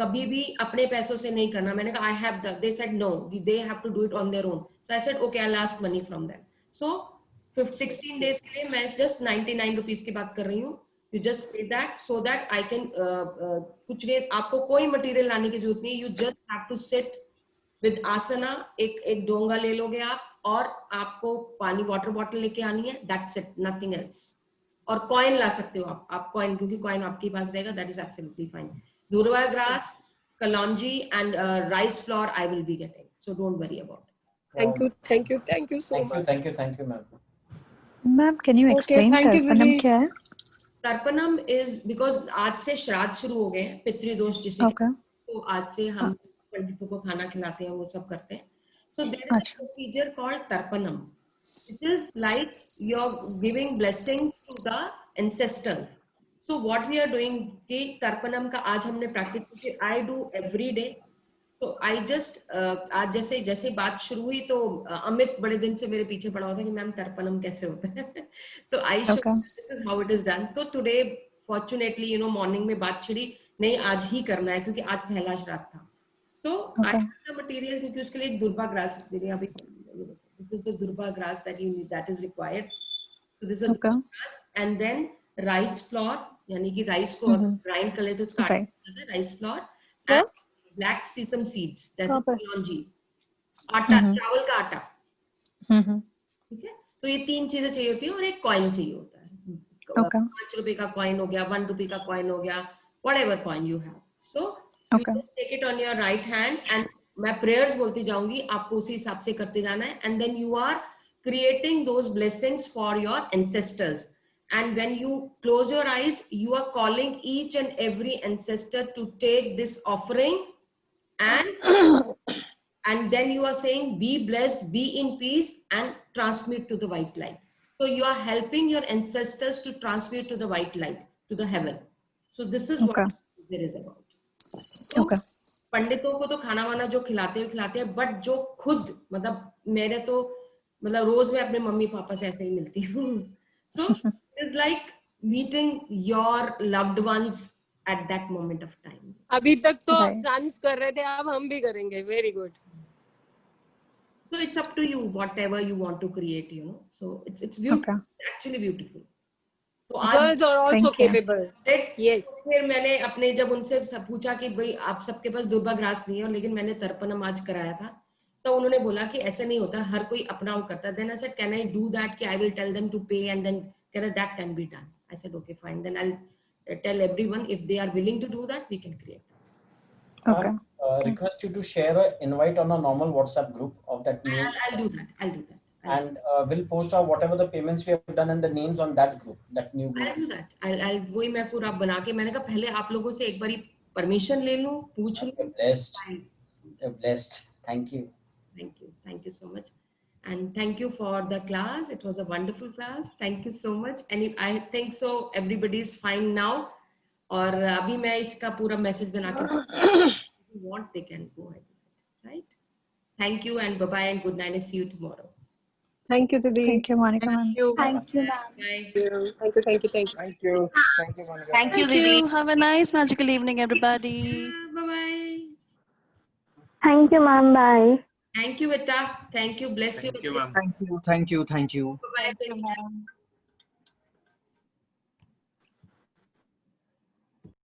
कभी भी अपने पैसों से नहीं करना. मैंने कहा I have the. They said no. They have to do it on their own. So I said okay, I'll ask money from them. So 16 days के लिए मैं just 99 रुपीस की बात कर रही हूँ. You just pay that so that I can कुछ नहीं, आपको कोई मटेरियल लाने की जरूरत नहीं. You just have to sit with asana. एक डोंगा ले लोगे आप, और आपको पानी वाटर बॉटल लेके आनी है. That's it, nothing else. और कॉइन ला सकते हो आप कॉइन, क्योंकि कॉइन आपके पास रहेगा. That is absolutely fine. Durva grass, kalonji and rice flour I will be getting. So don't worry about it. Thank you so much. Thank you, ma'am. Ma'am, can you explain Tarpanam क्या है? Tarpanam is because आज से श्राद्ध शुरू हो गए हैं, पितृदोष जिसे. तो आज से हम पंडितों को खाना खिलाते हैं, वो सब करते हैं. So there is a procedure called Tarpanam. It is like you're giving blessings to the ancestors. So what we are doing कि Tarpanam का आज हमने practice की. I do every day. तो I just आज जैसे बात शुरू हुई तो अमित बड़े दिन से मेरे पीछे पड़ा हुआ था कि मैम Tarpanam कैसे होता है. तो I show this is how it is done. So today fortunately you know morning में बात छिड़ी, नहीं आज ही करना है क्योंकि आज पहला श्राद्ध था. So I have the material क्योंकि उसके लिए durva grass अभी this is the durva grass that you need, that is required. So this is a durva grass and then rice flour, यानी कि राइस को ग्राइंड कर लेते तो rice flour and black sesame seeds, that's kalonji, आटा, चावल का आटा. ठीक है. तो ये 3 चीजें चाहिए होती है और एक कॉइन चाहिए होता है. 5 रुपए का कॉइन हो गया, 1 रुपए का कॉइन हो गया, whatever coin you have. So you just take it on your right hand and मैं prayers बोलती जाऊंगी, आपको उसी हिसाब से करते जाना है. And then you are creating those blessings for your ancestors. And when you close your eyes, you are calling each and every ancestor to take this offering, and then you are saying, be blessed, be in peace, and transmit to the white light. So you are helping your ancestors to transmit to the white light, to the heaven. So this is what there is about. So, पंडितों को तो खाना वाना जो खिलाते हैं, but जो खुद मतलब मेरे तो मतलब रोज मैं अपने मम्मी पापा से ऐसे ही मिलती हूँ. So it's like meeting your loved ones at that moment of time. अभी तक तो sons कर रहे थे, अब हम भी करेंगे. Very good. So it's up to you, whatever you want to create, you know. So it's beautiful, Okay. actually beautiful. तो Girls are also Thank you. capable. Yes. फिर मैंने अपने जब उनसे पूछा कि भाई आप सबके पास दुर्भाग्रास नहीं है, लेकिन मैंने तर्पणम आज कराया था, तो उन्होंने बोला कि ऐसा नहीं होता, हर कोई अपना वो करता है. Then I said, can I do that? कि I will tell them to pay and then that can be done. I said, okay, fine. Then I'll tell everyone if they are willing to do that, we can create. Okay. Request you to share an invite on a normal WhatsApp group of that new. I'll do that. I'll do that. And we'll post our whatever the payments we have done and the names on that group, that new group. I'll do that. I'll वही मैं पूरा बना के, मैंने कहा पहले आप लोगों से एक बारी परमिशन ले लूं, पूछ लूं. Blessed. You're blessed. Thank you. Thank you so much, and thank you for the class. It was a wonderful class. Thank you so much. And I think so everybody is fine now. और अभी मैं इसका पूरा message बना के if you want they can go ahead, right? Thank you and bye bye and good night and see you tomorrow. Thank you, Didi. Thank you, Monica. Thank you, ma'am. Bye. Thank you. Thank you. Thank you. Thank you, Monica. Thank you, Thank Didi. you. Have a nice magical evening, everybody. Bye bye. Thank you, ma'am. Bye. Thank you, Vita. Thank you. Bless you. Thank you. Thank you. Thank you. Bye bye.